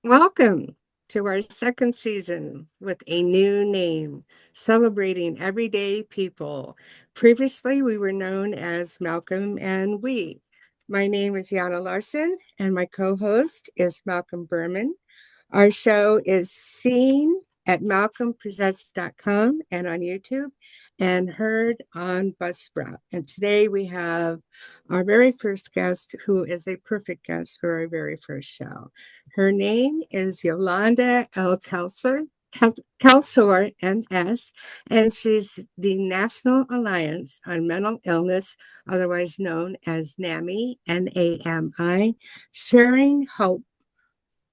Welcome to our second season with a new name, celebrating everyday people. Previously, we were known as Malcolm and We. My name is Yana Larson, and my co host is Malcolm Berman. Our show is seen at malcolmpresents.com and on YouTube and heard on Buzzsprout. And today we have our very first guest, who is a perfect guest for our very first show. Her name is Yolonda Kelsor, MS, and she's the National Alliance on Mental Illness, otherwise known as NAMI, NAMI, sharing hope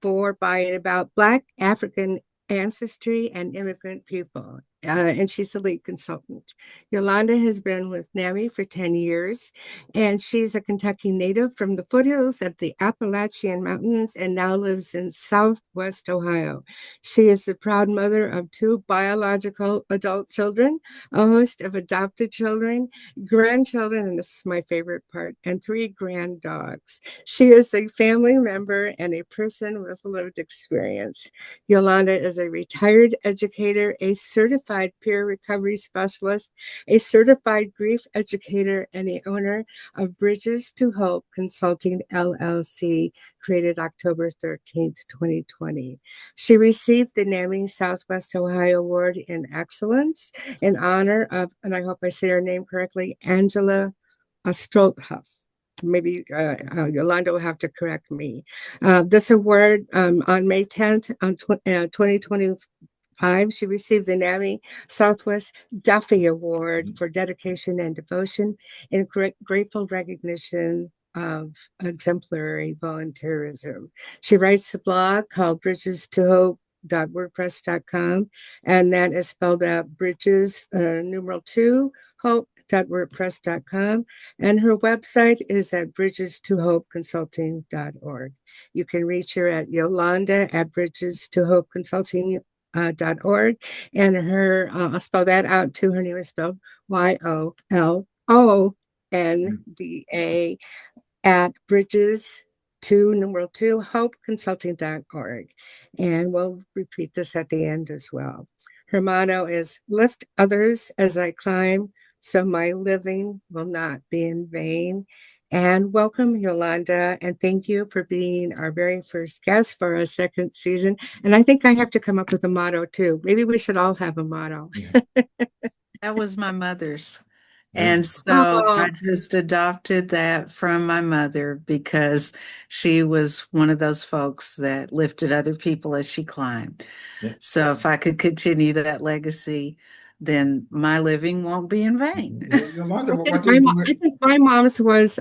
for by and about Black African ancestry and immigrant people. And she's the lead consultant. Yolanda has been with NAMI for 10 years, and she's a Kentucky native from the foothills of the Appalachian Mountains and now lives in Southwest Ohio. She is the proud mother of two biological adult children, a host of adopted children, grandchildren, and this is my favorite part, and three grand dogs. She is a family member and a person with lived experience. Yolanda is a retired educator, a certified peer recovery specialist, a certified grief educator, and the owner of Bridges to Hope Consulting LLC, created October 13th, 2020. She received the NAMI Southwest Ohio Award in Excellence in honor of, and I hope I say her name correctly, Angela Strolthuff. Maybe Yolanda will have to correct me. This award on May 10th, 2025, she received the NAMI Southwest Duffy Award for dedication and devotion in grateful recognition of exemplary volunteerism. She writes a blog called Bridges to Hope wordpress.com, and that is spelled out bridges numeral 2 hope.wordpress.com, and her website is at bridgestohopeconsulting.org. You can reach her at Yolanda at bridgestohopeconsulting.org, and her I'll spell that out too. Her name is spelled Yolonda at bridges to numeral 2 hopeconsulting.org. And we'll repeat this at the end as well. Her motto is lift others as I climb, so my living will not be in vain. And welcome, Yolanda, and thank you for being our very first guest for our second season. And I think I have to come up with a motto too. Maybe we should all have a motto. That was my mother's. Yeah. And so Oh, I just adopted that from my mother because she was one of those folks that lifted other people as she climbed. Yeah. So if I could continue that legacy, then my living won't be in vain. Yolanda, what did I you, think my mom's was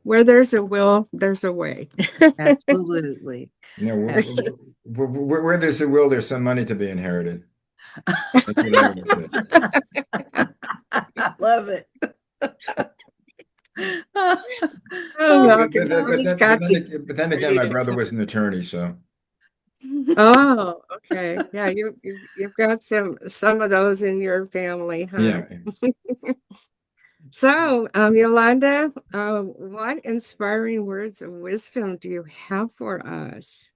where there's a will, there's a way. Absolutely. you know, Absolutely. where there's a will, there's some money to be inherited. That's what I always say. I love it. Oh, But, Malcolm, but, you then- but, always then, but, got then, the ag- but then again, my ingredient. brother was an attorney, so Oh, okay. Yeah, you've got some of those in your family, huh? yeah. So, Yolanda, what inspiring words of wisdom do you have for us?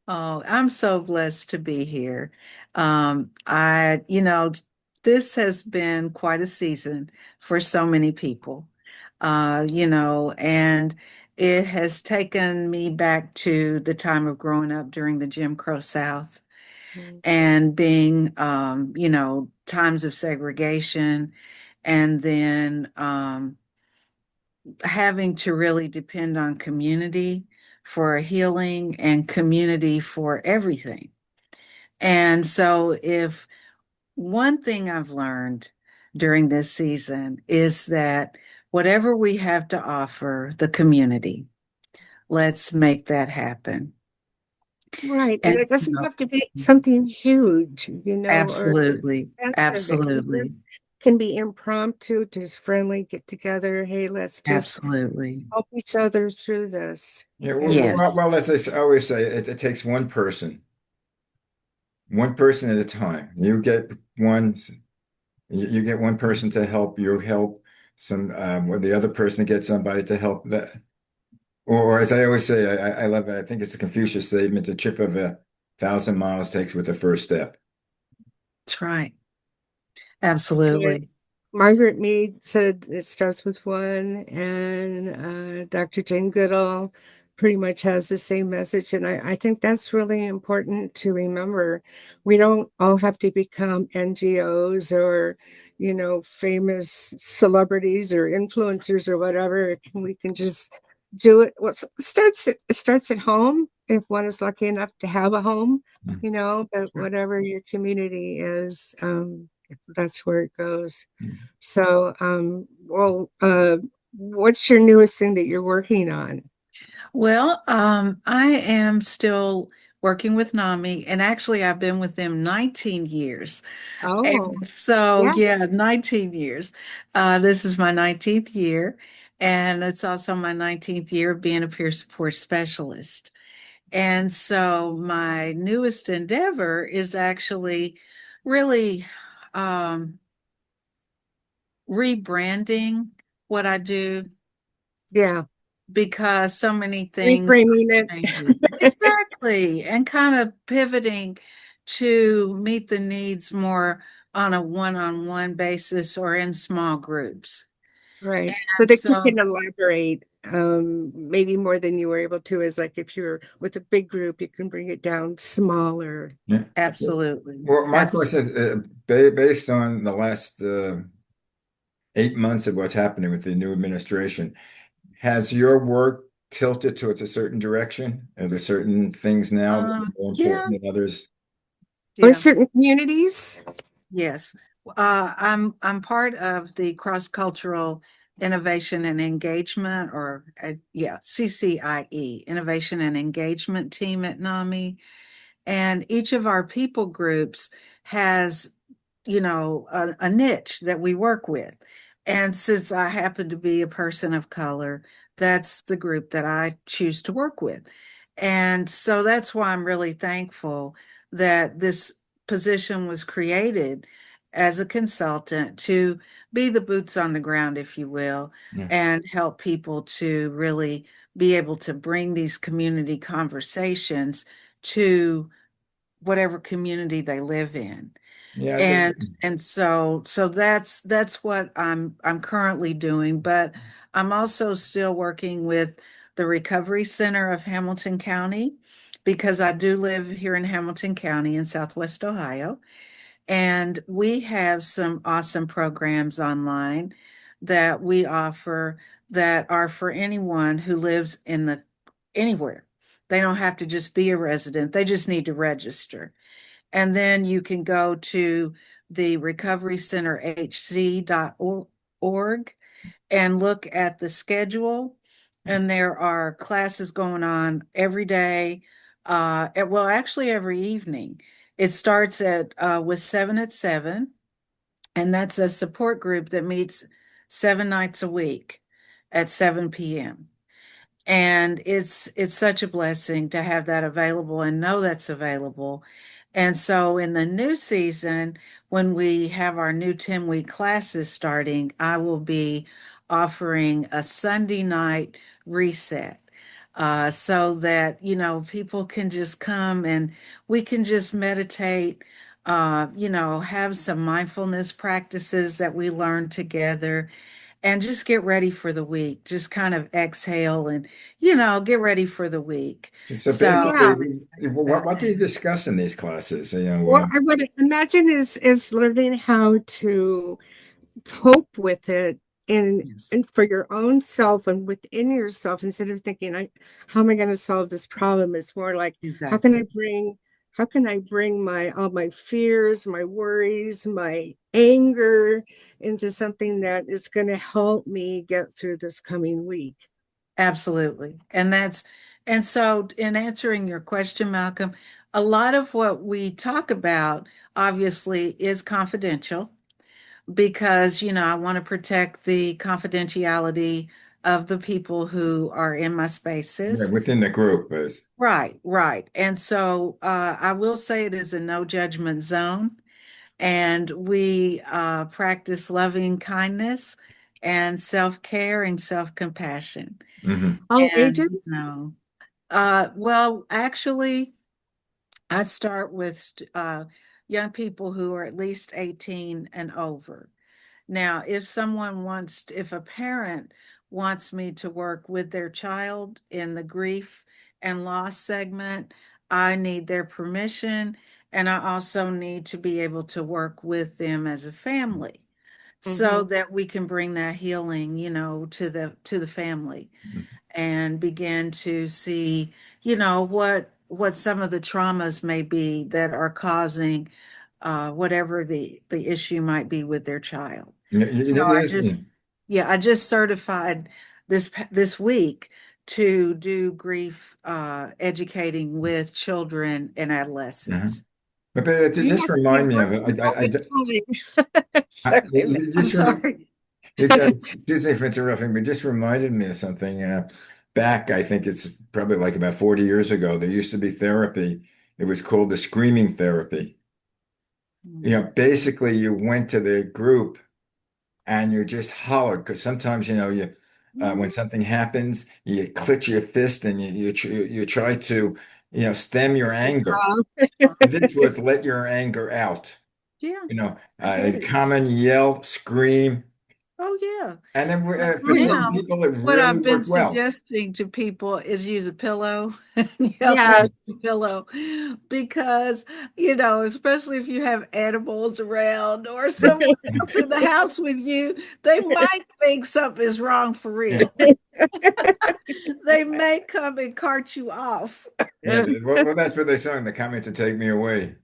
Oh, I'm so blessed to be here. This has been quite a season for so many people, and it has taken me back to the time of growing up during the Jim Crow South Mm. and being, times of segregation, and then having to really depend on community for healing and community for everything. And so, if one thing I've learned during this season is that whatever we have to offer the community, let's make that happen. Right, and And it doesn't so, have to be something huge, or absolutely, expensive. It absolutely, can be impromptu, just friendly, get together. Hey, let's just absolutely. help each other through this. Yeah, Yes, as always say, it takes one person at a time. You get one person to help you help some, or the other person gets somebody to help that. Or as I always say, I love it. I think it's a Confucius statement, the trip of 1,000 miles takes with the first step. That's right. And Absolutely. Margaret Mead said it starts with one, and Dr. Jane Goodall pretty much has the same message. And I think that's really important to remember. We don't all have to become NGOs or, famous celebrities or influencers or whatever. We can just do it. Well, it starts at home if one is lucky enough to have a home, Mm. but Sure. whatever your community is, that's where it goes. Mm. So, what's your newest thing that you're working on? Well, I am still working with NAMI, and actually, I've been with them 19 years. Oh, And so, yeah, yeah, 19 years. This is my 19th year, and it's also my 19th year of being a peer support specialist. And so, my newest endeavor is actually really um, rebranding what I do yeah, because so many things reframing are changing. it. Exactly. And kind of pivoting to meet the needs more on a one-on-one basis or in small groups. Right. So And that you can so, elaborate, maybe more than you were able to, is like if you're with a big group, you can bring it down smaller. Yeah. absolutely. Well, my question is, Absolutely. based on the last 8 months of what's happening with the new administration, has your work tilted towards a certain direction? Are there certain things now that are more Yeah, important than others? Or yeah. certain communities? Yes. I'm part of the cross-cultural innovation and engagement, or yeah, CCIE, innovation and engagement team at NAMI. And each of our people groups has, a niche that we work with. And since I happen to be a person of color, that's the group that I choose to work with. And so that's why I'm really thankful that this position was created as a consultant to be the boots on the ground, if you will, Yeah. and help people to really be able to bring these community conversations to whatever community they live in. Yeah, And that's what I'm currently doing, but I'm also still working with the Recovery Center of Hamilton County because I do live here in Hamilton County in Southwest Ohio. And we have some awesome programs online that we offer that are for anyone who lives in the anywhere. They don't have to just be a resident, they just need to register. And then you can go to the recoverycenterhc.org and look at the schedule. And there are classes going on every day. Well, actually, every evening. It starts at with 7 at 7, and that's a support group that meets 7 nights a week at 7 p.m. And it's such a blessing to have that available and know that's available. And so in the new season, when we have our new 10-week classes starting, I will be offering a Sunday night reset. So that, people can just come and we can just meditate, have some mindfulness practices that we learn together and just get ready for the week. Just kind of exhale and, get ready for the week. so So Yeah. basically, I'm excited about what do that. you discuss in these classes? Well, I would imagine is learning how to cope with it in Yes, and for your own self and within yourself, instead of thinking, how am I going to solve this problem? It's more like, how can exactly. I bring how can I bring my all my fears, my worries, my anger into something that is going to help me get through this coming week? Absolutely. And so in answering your question, Malcolm, a lot of what we talk about obviously is confidential because, I want to protect the confidentiality of the people who are in my Yeah, spaces. within the group is. Right, right. And so I will say it is a no judgment zone, and we practice loving kindness and self-care and self-compassion. Hmm. All And, ages? well, actually, I start with young people who are at least 18 and over. Now, if a parent wants me to work with their child in the grief and loss segment, I need their permission. And I also need to be able to work with them as a family so Mm-hmm. that we can bring that healing, to the family and begin to see, what some of the traumas may be that are causing whatever the issue might be with their child. So I just certified this week to do grief educating with children and Mhm. adolescents. But to You just have to be remind me of working it, all the time. Sorry, you I'm just sorry. excuse me for interrupting, but just reminded me of something. Back, I think it's probably like about 40 years ago, there used to be therapy. It was called the screaming therapy. Basically, you went to the group and you just hollered because sometimes, when Mhm. something happens, you clench your fist and you try to, stem your anger. And this was let your anger out. Yeah, I get A it. common yell, scream. Oh, yeah. And then But for some now, people, it what really I've been worked well. suggesting to people is use a pillow and yell Yeah. into the pillow because, especially if you have animals around or someone else in the house with you, they might think something's wrong for Yeah, real. They may come and cart you off. yeah. Well, that's what they sung, the coming to take me away.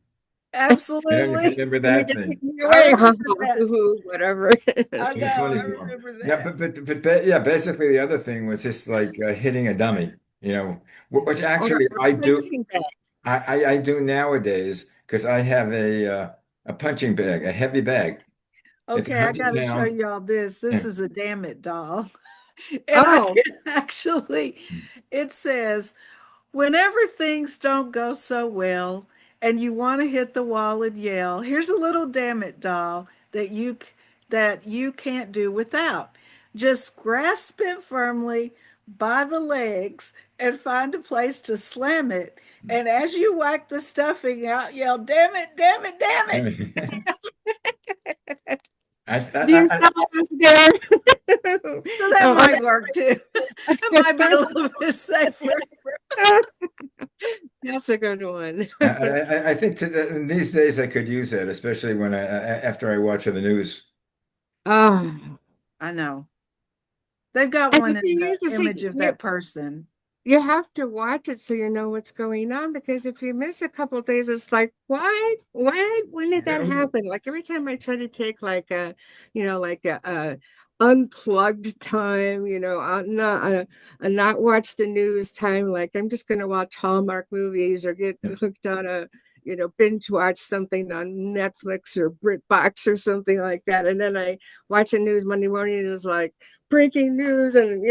You Absolutely. remember You need that to take thing? me I away. Ha, remember ha, that. hoo, hoo, whatever. I It was know. funny I for him. remember No, that. yeah, basically the other thing was just like hitting a dummy, which Or actually a punching bag. I do nowadays because I have a punching bag, a heavy bag. It's Okay, I 100 got to show pounds. y'all this. This Yeah. is a damn it doll. And I Oh, can actually, it says, whenever things don't go so well and you want to hit the wall and yell, here's a little damn it doll that you can't do without. Just grasp it firmly by the legs and find a place to slam it. And as you whack the stuffing out, yell, damn it, damn it, damn it. I, do you I, sell this there? So that Oh, might work too. That might be a little bit safer. that's a good one. I think these days I could use that, especially when after I watch the news. Oh, I know. They've got and the one in thing the is, you see, image of that person. you have to watch it so you know what's going on because if you miss a couple of days, it's like, what? When did that happen? Like every time I try to take like a unplugged time, not watch the news time. Like I'm just going to watch Hallmark movies or get hooked on binge watch something on Netflix or BritBox or something like that. And then I watch the news Monday morning and it's like breaking news and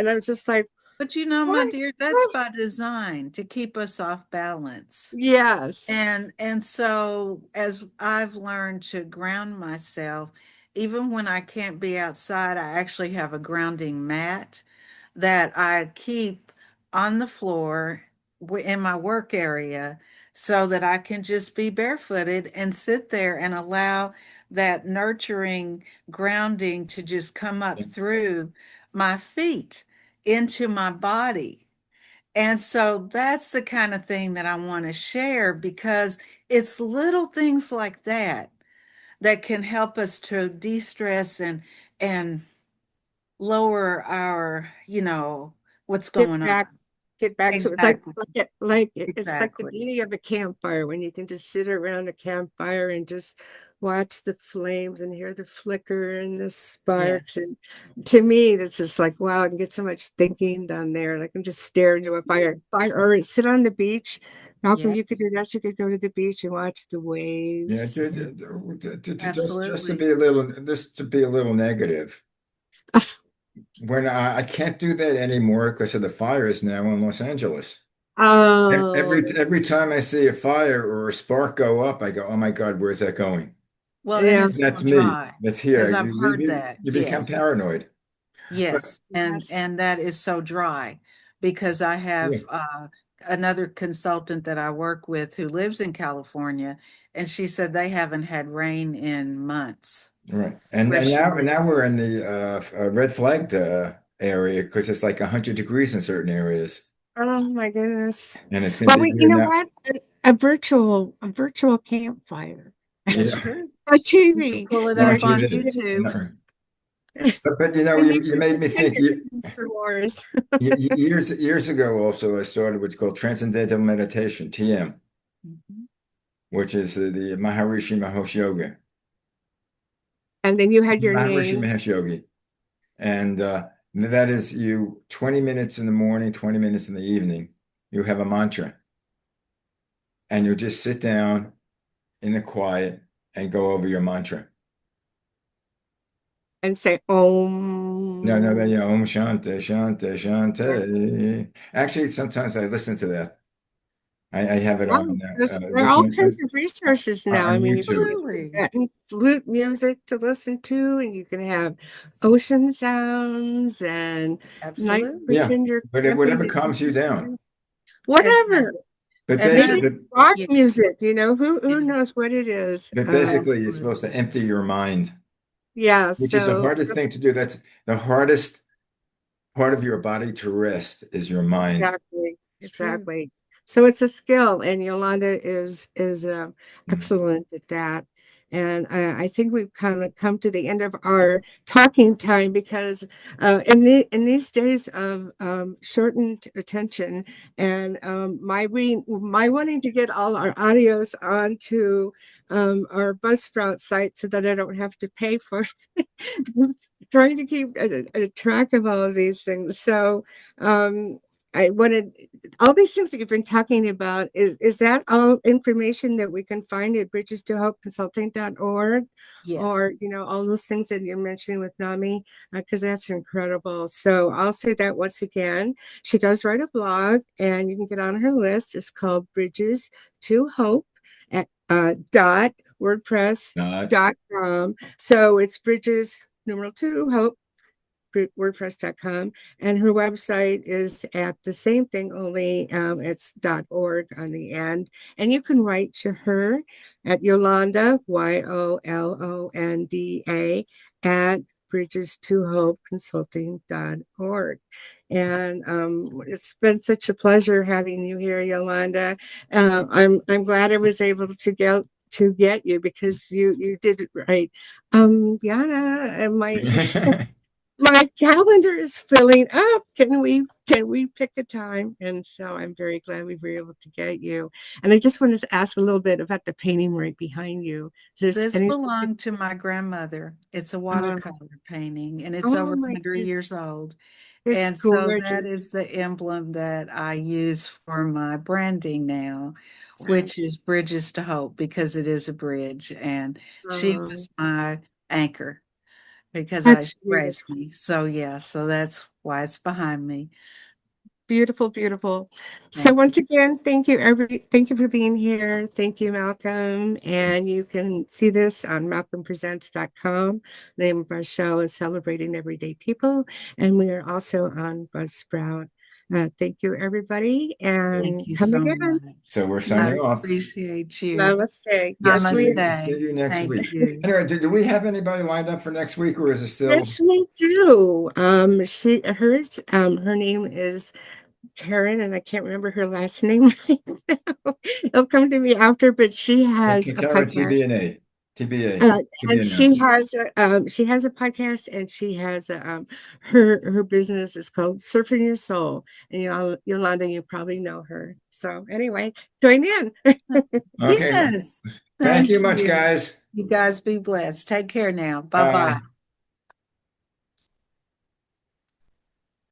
I'm just like, But my what? dear, that's by design to keep us off balance. Yes. And so as I've learned to ground myself, even when I can't be outside, I actually have a grounding mat that I keep on the floor in my work area so that I can just be barefooted and sit there and allow that nurturing grounding to just come up through my feet into my body. And so that's the kind of thing that I want to share because it's little things like that that can help us to de-stress and lower our, what's Get going on. back, get back to it's like Exactly. it's like the Exactly. beauty of a campfire when you can just sit around a campfire and just watch the flames and hear the flicker and the sparks. Yes. And to me, it's just like wow, I can get so much thinking done there. And I can just stare into a fire or sit on the beach. How often you could Yes. do that? You could go to the beach and watch the Yeah, waves. just to Absolutely. be a little negative. When I can't do that anymore because of the fires now in Los Angeles. Oh, Every time I see a fire or a spark go up, I go, "Oh my God, where's that going?" Well, and Yeah. it's so That's me. dry That's because here. I've heard that. You become Yes. paranoid. But Yes, Yes. and that is so dry because I yeah, have another consultant that I work with who lives in California, and she said they haven't had rain in months right. where And she now lives. we're in the red flagged area because it's like 100 degrees in certain areas, Oh my goodness. and it's going to Well, be you here know now. what? A virtual campfire That's Yeah, true. on You can TV pull it no where up one you on did YouTube. it. But and you made me you think. can do some wars. Years ago, also I started what's called Transcendental Meditation (TM), Mhm. which is the Maharishi Mahesh Yoga, And then you had your Maharishi name. Mahesh Yogi, and that is you 20 minutes in the morning, 20 minutes in the evening. You have a mantra, and you just sit down in the quiet and go over your mantra. And say No, Om. Om Shanti, Shanti, Shanti. Actually, sometimes I listen to that. I have it Wow, on there are which all one kinds of resources now. I on mean, you can YouTube. get Absolutely. Tibetan flute music to listen to, and you can have ocean sounds and night Absolutely. Yeah, pretend you're but camping. whatever calms you down. And Whatever. But and Maybe basically, that's it's rock yeah, music, yeah, who knows what it is. you're supposed to absolutely. empty your mind, Yeah, which is the so hardest thing to do. That's the hardest part of your body to rest is your mind. exactly, It's true. exactly. So it's a skill, and Yolanda is Mhm. excellent at that. And I think we've kind of come to the end of our talking time because in these days of shortened attention and my wanting to get all our audios onto our Buzzsprout site so that I don't have to pay for trying to keep a track of all of these things. So um, I wanted all these things that you've been talking about. Is that all information that we can find at bridges2hopeconsulting.org? Yes. Or, all those things that you're mentioning with NAMI, because that's incredible. So I'll say that once again. She does write a blog, and you can get on her list. It's called Bridges to Hope at dot Not wordpress.com. So it's Bridges numeral two hope wordpress.com, and her website is at the same thing, only it's .org on the end. And you can write to her at Yolanda, Yolonda, at bridges2hopeconsulting.org. And it's been such a pleasure having you here, Yolanda. I'm glad I was able to get you because you did it right. Yana, and my calendar is filling up. Can we pick a time? And so I'm very glad we were able to get you. And I just wanted to ask a little bit about the painting right behind you. Is there This any belonged to my grandmother. It's a uh, watercolor painting and it's oh over my 100 goodness, years old. it's And so gorgeous. that is the emblem that I use for my branding now, Wow. which is Bridges to Hope because it is a bridge. And she Um, was my anchor because that's she raised beautiful. me. So yeah, so that's why it's behind me. Beautiful, beautiful. So Thank you. once again, thank you for being here. Thank you, Malcolm. And you can see this on malcolmpresents.com. The name of our show is Celebrating Everyday People. And we are also on Buzzsprout. Thank you, everybody, Thank and you come so again. much. So we're I signing off. appreciate you. Namaste. Yes, we See Namaste. you next Thank week. you. Anyway, do we have anybody lined up for next week, or is it still? yes we do. Her name is Karen, and I can't remember her last name right now. It'll come to me after, but she has a Kara podcast. TBNA, TBA, to be And she announced. has a podcast, and she has her business is called Surfing Your Soul. And Yolanda, you probably know her. So anyway, join in. Okay. Yes. Thank Thank you much, you. guys. You guys be blessed. Take care now. Bye bye. Bye.